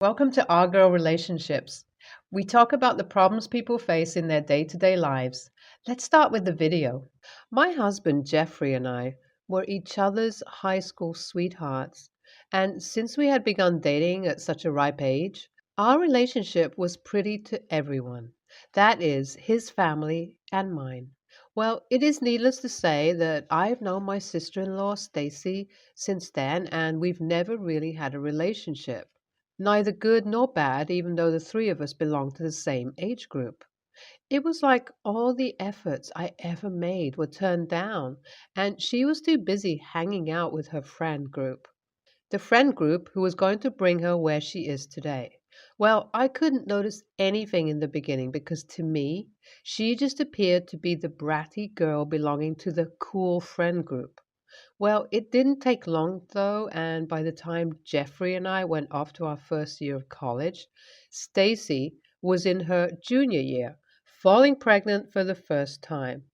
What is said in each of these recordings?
Welcome to Our Girl Relationships. We talk about the problems people face in their day to day lives. Let's start with the video. My husband Jeffrey and I were each other's high school sweethearts, and since we had begun dating at such a ripe age, our relationship was pretty to everyone. That is, his family and mine. Well, it is needless to say that I've known my sister in law, Stacy, since then, and we've never really had a relationship. Neither good nor bad, even though the three of us belonged to the same age group. It was like all the efforts I ever made were turned down, and she was too busy hanging out with her friend group. The friend group who was going to bring her where she is today. Well, I couldn't notice anything in the beginning because to me, she just appeared to be the bratty girl belonging to the cool friend group. Well, it didn't take long though, and by the time Jeffrey and I went off to our first year of college, Stacy was in her junior year, falling pregnant for the first time.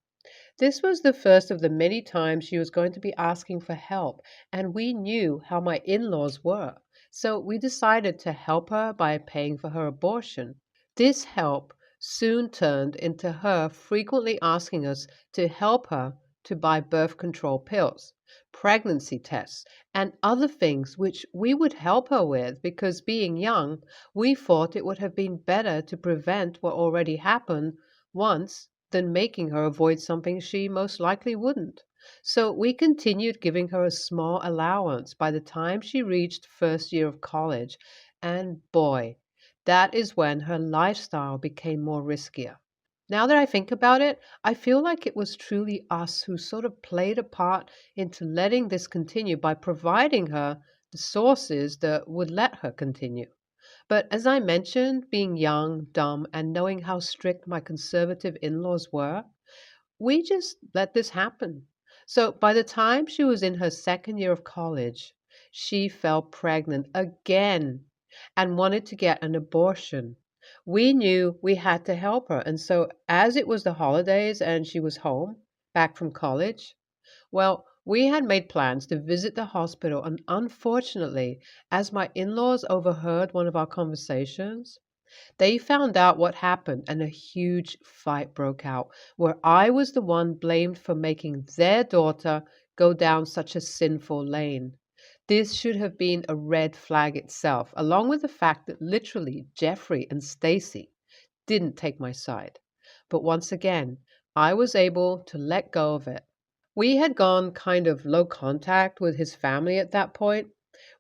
This was the first of the many times she was going to be asking for help, and we knew how my in-laws were. So we decided to help her by paying for her abortion. This help soon turned into her frequently asking us to help her to buy birth control pills, pregnancy tests, and other things which we would help her with because being young, we thought it would have been better to prevent what already happened once than making her avoid something she most likely wouldn't. So we continued giving her a small allowance by the time she reached first year of college, and boy, that is when her lifestyle became more riskier. Now that I think about it, I feel like it was truly us who sort of played a part into letting this continue by providing her the sources that would let her continue. But as I mentioned, being young, dumb, and knowing how strict my conservative in laws were, we just let this happen. So by the time she was in her second year of college, she fell pregnant again and wanted to get an abortion. We knew we had to help her. And so, as it was the holidays and she was home, back from college, well, we had made plans to visit the hospital, and unfortunately, as my in laws overheard one of our conversations, they found out what happened, and a huge fight broke out where I was the one blamed for making their daughter go down such a sinful lane. This should have been a red flag itself, along with the fact that literally Jeffrey and Stacy didn't take my side. But once again, I was able to let go of it. We had gone kind of low contact with his family at that point.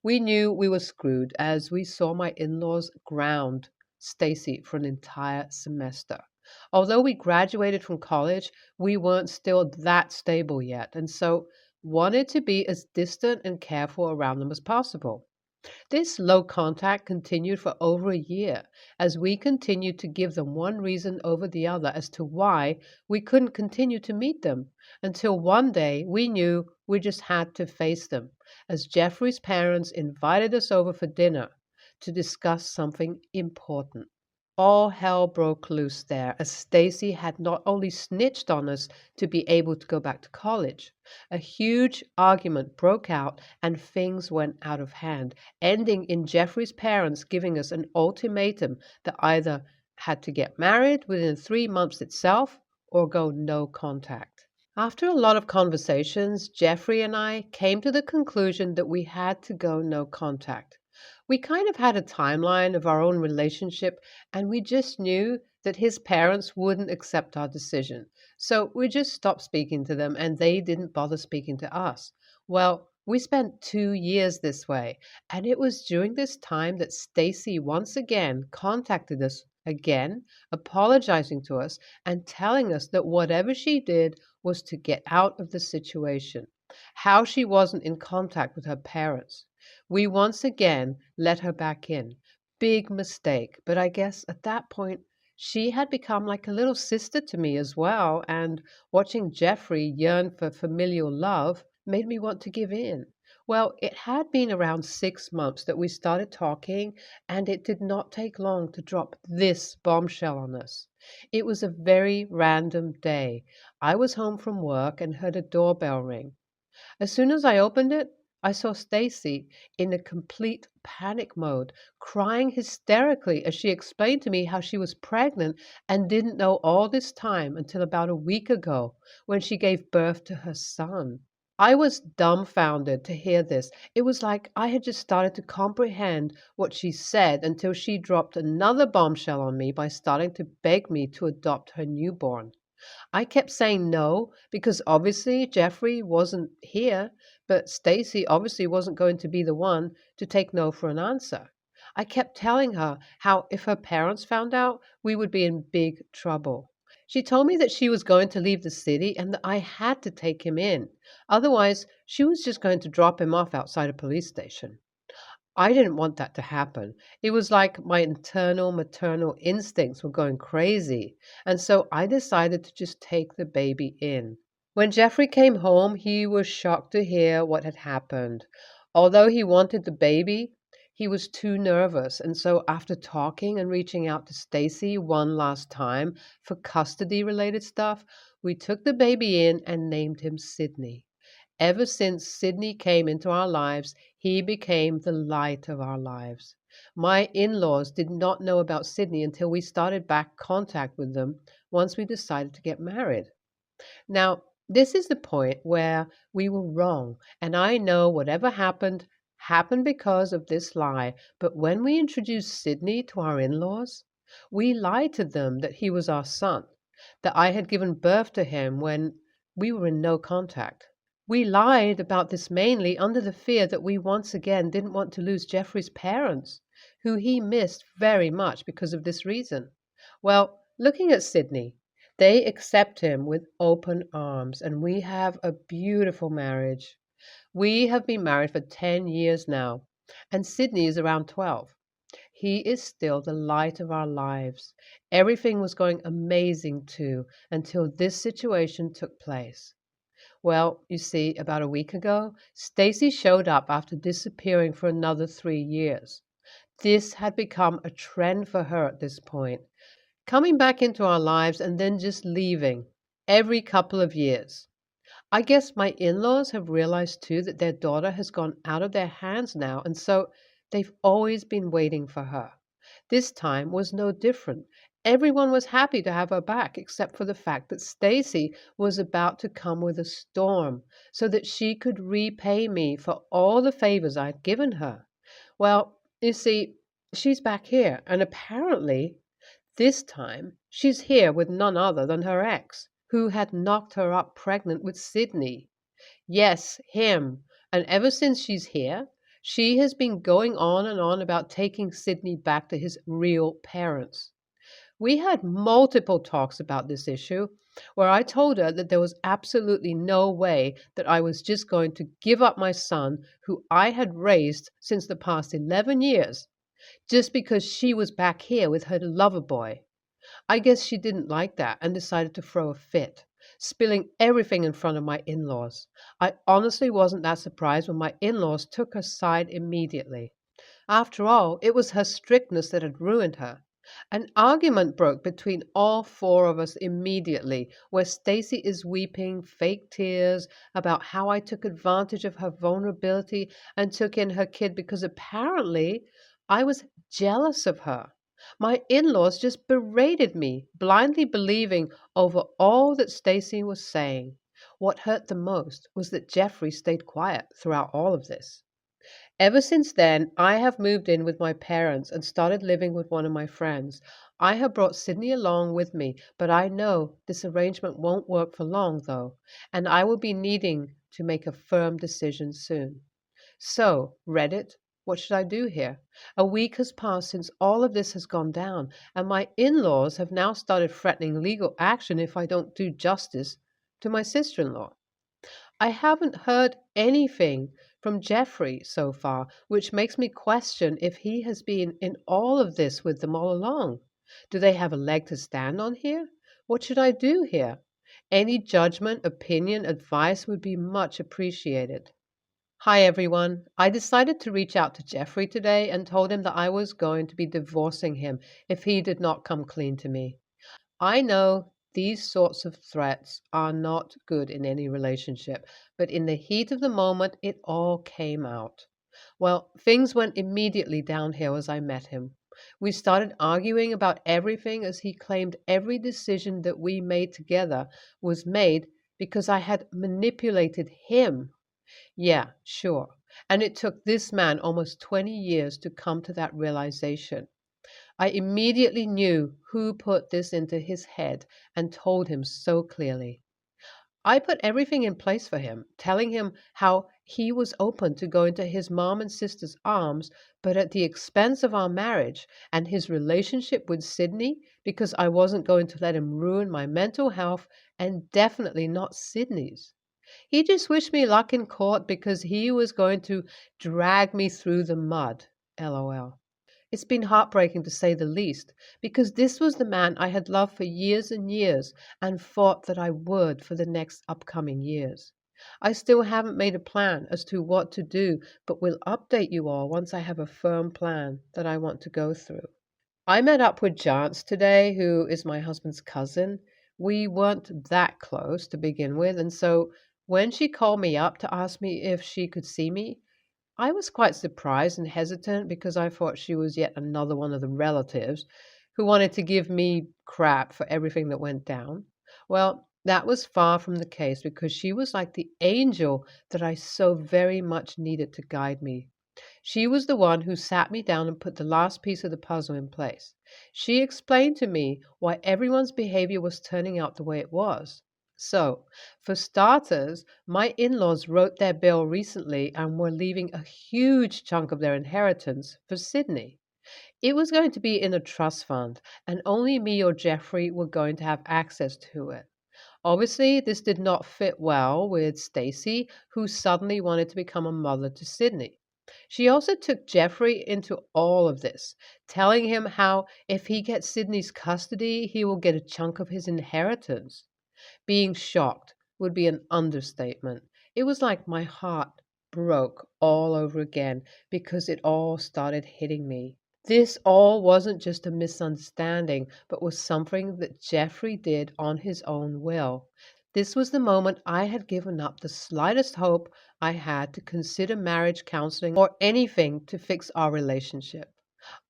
We knew we were screwed as we saw my in laws ground Stacy for an entire semester. Although we graduated from college, we weren't still that stable yet, and so wanted to be as distant and careful around them as possible. This low contact continued for over a year as we continued to give them one reason over the other as to why we couldn't continue to meet them, until one day we knew we just had to face them, as Jeffrey's parents invited us over for dinner to discuss something important. All hell broke loose there, as Stacy had not only snitched on us to be able to go back to college. A huge argument broke out and things went out of hand, ending in Jeffrey's parents giving us an ultimatum that either had to get married within 3 months itself or go no contact. After a lot of conversations, Jeffrey and I came to the conclusion that we had to go no contact. We kind of had a timeline of our own relationship, and we just knew that his parents wouldn't accept our decision. So we just stopped speaking to them, and they didn't bother speaking to us. Well, we spent 2 years this way, and it was during this time that Stacy once again contacted us again, apologizing to us and telling us that whatever she did was to get out of the situation. How she wasn't in contact with her parents. We once again let her back in. Big mistake, but I guess at that point she had become like a little sister to me as well, and watching Jeffrey yearn for familial love made me want to give in. Well, it had been around 6 months that we started talking, and it did not take long to drop this bombshell on us. It was a very random day. I was home from work and heard a doorbell ring. As soon as I opened it, I saw Stacy in a complete panic mode, crying hysterically as she explained to me how she was pregnant and didn't know all this time until about a week ago when she gave birth to her son. I was dumbfounded to hear this. It was like I had just started to comprehend what she said until she dropped another bombshell on me by starting to beg me to adopt her newborn. I kept saying no because obviously Jeffrey wasn't here, but Stacy obviously wasn't going to be the one to take no for an answer. I kept telling her how if her parents found out, we would be in big trouble. She told me that she was going to leave the city and that I had to take him in. Otherwise, she was just going to drop him off outside a police station. I didn't want that to happen. It was like my internal maternal instincts were going crazy, and so I decided to just take the baby in. When Jeffrey came home, he was shocked to hear what had happened. Although he wanted the baby, he was too nervous, and so after talking and reaching out to Stacy one last time for custody related stuff, we took the baby in and named him Sydney. Ever since Sydney came into our lives, he became the light of our lives. My in laws did not know about Sydney until we started back contact with them once we decided to get married. Now, this is the point where we were wrong, and I know whatever happened happened because of this lie. But when we introduced Sydney to our in laws, we lied to them that he was our son, that I had given birth to him when we were in no contact. We lied about this mainly under the fear that we once again didn't want to lose Jeffrey's parents, who he missed very much because of this reason. Well, looking at Sydney, they accept him with open arms, and we have a beautiful marriage. We have been married for 10 years now, and Sydney is around 12. He is still the light of our lives. Everything was going amazing too until this situation took place. Well, you see, about a week ago, Stacy showed up after disappearing for another 3 years. This had become a trend for her at this point, coming back into our lives and then just leaving every couple of years. I guess my in laws have realized too that their daughter has gone out of their hands now, and so they've always been waiting for her. This time was no different. Everyone was happy to have her back, except for the fact that Stacy was about to come with a storm so that she could repay me for all the favors I'd given her. Well, you see, she's back here, and apparently this time she's here with none other than her ex, who had knocked her up pregnant with Sydney. Yes, him. And ever since she's here, she has been going on and on about taking Sydney back to his real parents. We had multiple talks about this issue, where I told her that there was absolutely no way that I was just going to give up my son, who I had raised since the past 11 years, just because she was back here with her lover boy. I guess she didn't like that and decided to throw a fit, spilling everything in front of my in laws. I honestly wasn't that surprised when my in laws took her side immediately. After all, it was her strictness that had ruined her. An argument broke between all four of us immediately, where Stacy is weeping fake tears about how I took advantage of her vulnerability and took in her kid because apparently I was jealous of her. My in-laws just berated me, blindly believing over all that Stacy was saying. What hurt the most was that Jeffrey stayed quiet throughout all of this. Ever since then, I have moved in with my parents and started living with one of my friends. I have brought Sydney along with me, but I know this arrangement won't work for long, though, and I will be needing to make a firm decision soon. So, Reddit, what should I do here? A week has passed since all of this has gone down, and my in laws have now started threatening legal action if I don't do justice to my sister in law. I haven't heard anything from Jeffrey so far, which makes me question if he has been in all of this with them all along. Do they have a leg to stand on here? What should I do here? Any judgment, opinion, advice would be much appreciated. Hi everyone. I decided to reach out to Jeffrey today and told him that I was going to be divorcing him if he did not come clean to me. I know these sorts of threats are not good in any relationship, but in the heat of the moment, it all came out. Well, things went immediately downhill as I met him. We started arguing about everything as he claimed every decision that we made together was made because I had manipulated him. Yeah, sure. And it took this man almost 20 years to come to that realization. I immediately knew who put this into his head and told him so clearly. I put everything in place for him, telling him how he was open to go into his mom and sister's arms, but at the expense of our marriage and his relationship with Sydney, because I wasn't going to let him ruin my mental health and definitely not Sydney's. He just wished me luck in court because he was going to drag me through the mud. LOL. It's been heartbreaking to say the least, because this was the man I had loved for years and years and thought that I would for the next upcoming years. I still haven't made a plan as to what to do, but will update you all once I have a firm plan that I want to go through. I met up with Jance today, who is my husband's cousin. We weren't that close to begin with, and so when she called me up to ask me if she could see me, I was quite surprised and hesitant because I thought she was yet another one of the relatives who wanted to give me crap for everything that went down. Well, that was far from the case because she was like the angel that I so very much needed to guide me. She was the one who sat me down and put the last piece of the puzzle in place. She explained to me why everyone's behavior was turning out the way it was. So, for starters, my in laws wrote their bill recently and were leaving a huge chunk of their inheritance for Sydney. It was going to be in a trust fund, and only me or Jeffrey were going to have access to it. Obviously, this did not fit well with Stacy, who suddenly wanted to become a mother to Sydney. She also took Jeffrey into all of this, telling him how if he gets Sydney's custody, he will get a chunk of his inheritance. Being shocked would be an understatement. It was like my heart broke all over again because it all started hitting me. This all wasn't just a misunderstanding, but was something that Jeffrey did on his own will. This was the moment I had given up the slightest hope I had to consider marriage counseling or anything to fix our relationship.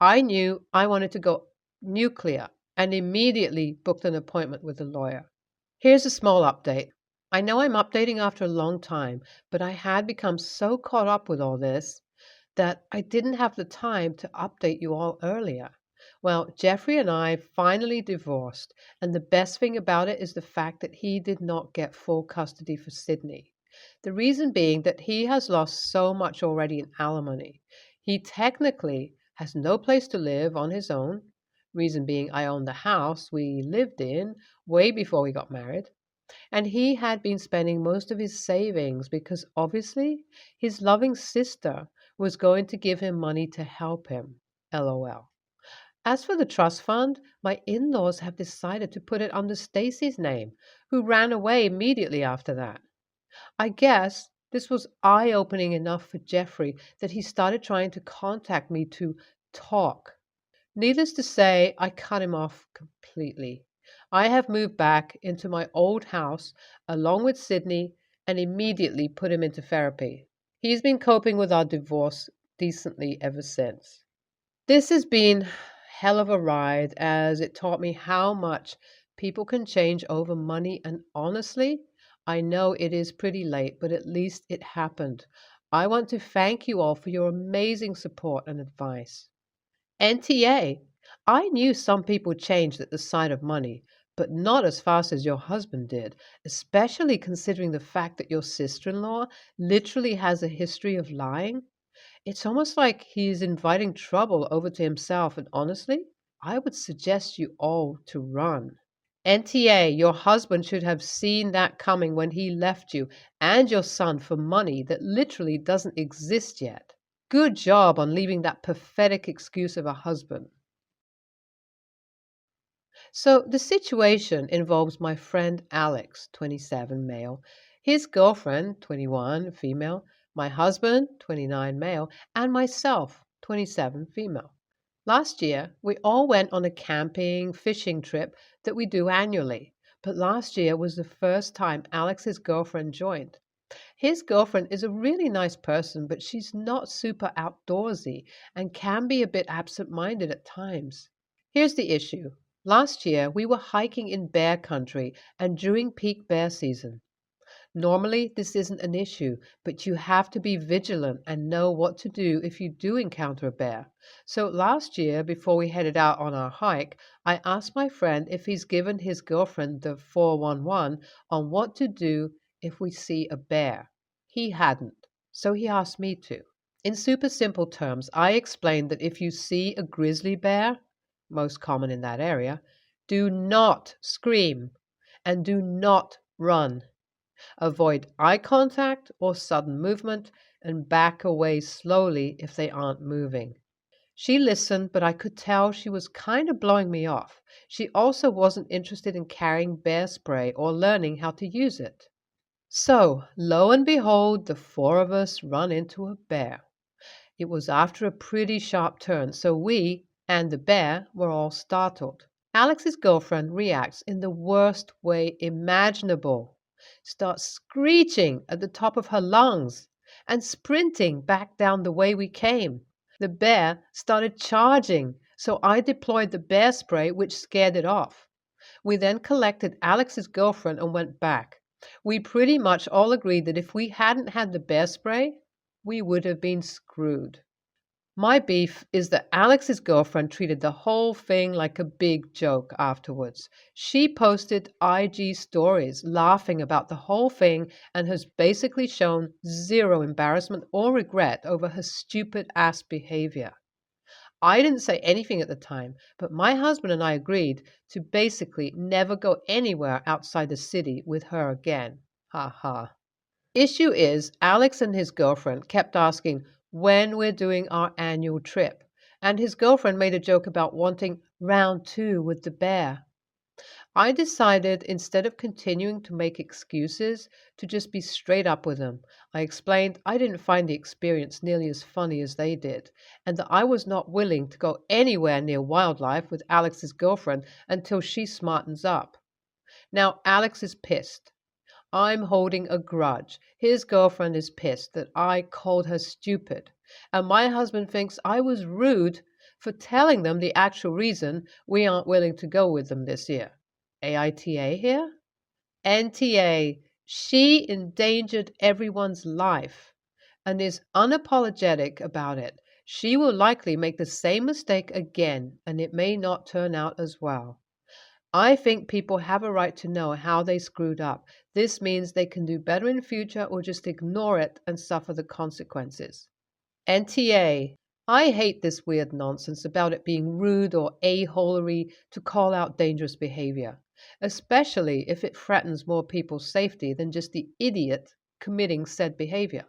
I knew I wanted to go nuclear and immediately booked an appointment with a lawyer. Here's a small update. I know I'm updating after a long time, but I had become so caught up with all this that I didn't have the time to update you all earlier. Well, Jeffrey and I finally divorced, and the best thing about it is the fact that he did not get full custody for Sydney. The reason being that he has lost so much already in alimony. He technically has no place to live on his own. Reason being, I own the house we lived in way before we got married. And he had been spending most of his savings because obviously his loving sister was going to give him money to help him. LOL. As for the trust fund, my in laws have decided to put it under Stacy's name, who ran away immediately after that. I guess this was eye opening enough for Jeffrey that he started trying to contact me to talk. Needless to say, I cut him off completely. I have moved back into my old house along with Sydney and immediately put him into therapy. He's been coping with our divorce decently ever since. This has been hell of a ride as it taught me how much people can change over money, and honestly, I know it is pretty late, but at least it happened. I want to thank you all for your amazing support and advice. NTA, I knew some people changed at the sight of money, but not as fast as your husband did, especially considering the fact that your sister in law literally has a history of lying. It's almost like he's inviting trouble over to himself, and honestly, I would suggest you all to run. NTA, your husband should have seen that coming when he left you and your son for money that literally doesn't exist yet. Good job on leaving that pathetic excuse of a husband. So the situation involves my friend Alex, 27, male, his girlfriend, 21, female, my husband, 29, male, and myself, 27, female. Last year, we all went on a camping, fishing trip that we do annually. But last year was the first time Alex's girlfriend joined. His girlfriend is a really nice person, but she's not super outdoorsy and can be a bit absent minded at times. Here's the issue. Last year, we were hiking in bear country and during peak bear season. Normally, this isn't an issue, but you have to be vigilant and know what to do if you do encounter a bear. So last year, before we headed out on our hike, I asked my friend if he's given his girlfriend the 411 on what to do if we see a bear. He hadn't, so he asked me to. In super simple terms, I explained that if you see a grizzly bear, most common in that area, do not scream and do not run. Avoid eye contact or sudden movement and back away slowly if they aren't moving. She listened, but I could tell she was kind of blowing me off. She also wasn't interested in carrying bear spray or learning how to use it. So, lo and behold, the four of us run into a bear. It was after a pretty sharp turn, so we and the bear were all startled. Alex's girlfriend reacts in the worst way imaginable, starts screeching at the top of her lungs and sprinting back down the way we came. The bear started charging, so I deployed the bear spray, which scared it off. We then collected Alex's girlfriend and went back. We pretty much all agreed that if we hadn't had the bear spray, we would have been screwed. My beef is that Alex's girlfriend treated the whole thing like a big joke afterwards. She posted IG stories laughing about the whole thing and has basically shown zero embarrassment or regret over her stupid ass behavior. I didn't say anything at the time, but my husband and I agreed to basically never go anywhere outside the city with her again. Ha ha. Issue is, Alex and his girlfriend kept asking when we're doing our annual trip, and his girlfriend made a joke about wanting round two with the bear. I decided instead of continuing to make excuses to just be straight up with them. I explained I didn't find the experience nearly as funny as they did, and that I was not willing to go anywhere near wildlife with Alex's girlfriend until she smartens up. Now Alex is pissed. I'm holding a grudge. His girlfriend is pissed that I called her stupid. And my husband thinks I was rude for telling them the actual reason we aren't willing to go with them this year. AITA here? NTA. She endangered everyone's life and is unapologetic about it. She will likely make the same mistake again, and it may not turn out as well. I think people have a right to know how they screwed up. This means they can do better in future or just ignore it and suffer the consequences. NTA. I hate this weird nonsense about it being rude or a-holery to call out dangerous behavior, especially if it threatens more people's safety than just the idiot committing said behavior.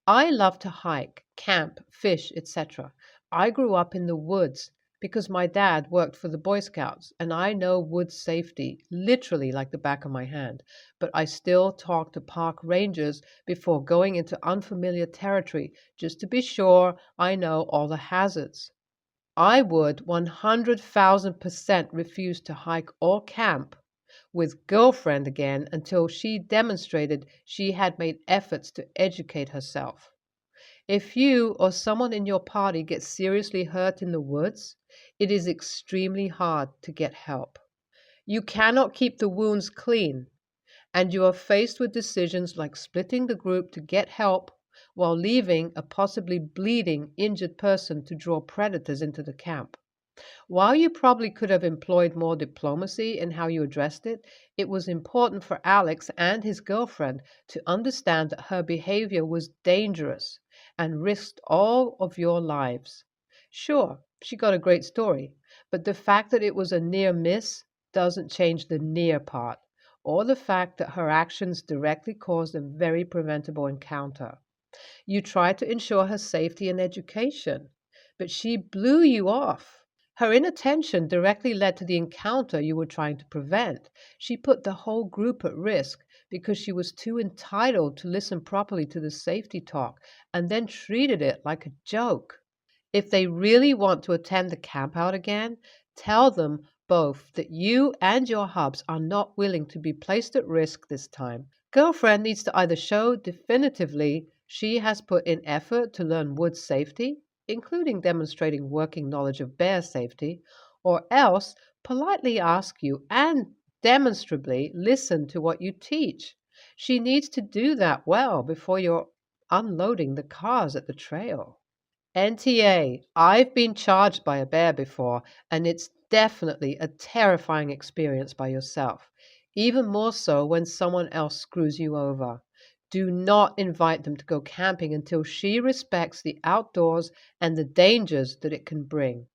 I love to hike, camp, fish, etc. I grew up in the woods because my dad worked for the Boy Scouts and I know woods safety literally like the back of my hand, but I still talk to park rangers before going into unfamiliar territory just to be sure I know all the hazards. I would 100,000% refuse to hike or camp with girlfriend again until she demonstrated she had made efforts to educate herself. If you or someone in your party gets seriously hurt in the woods, it is extremely hard to get help. You cannot keep the wounds clean, and you are faced with decisions like splitting the group to get help while leaving a possibly bleeding, injured person to draw predators into the camp. While you probably could have employed more diplomacy in how you addressed it, it was important for Alex and his girlfriend to understand that her behavior was dangerous and risked all of your lives. Sure, she got a great story, but the fact that it was a near miss doesn't change the near part, or the fact that her actions directly caused a very preventable encounter. You tried to ensure her safety and education, but she blew you off. Her inattention directly led to the encounter you were trying to prevent. She put the whole group at risk because she was too entitled to listen properly to the safety talk and then treated it like a joke. If they really want to attend the campout again, tell them both that you and your hubs are not willing to be placed at risk this time. Girlfriend needs to either show definitively she has put in effort to learn wood safety, including demonstrating working knowledge of bear safety, or else politely ask you and demonstrably listen to what you teach. She needs to do that well before you're unloading the cars at the trail. NTA, I've been charged by a bear before, and it's definitely a terrifying experience by yourself, even more so when someone else screws you over. Do not invite them to go camping until she respects the outdoors and the dangers that it can bring.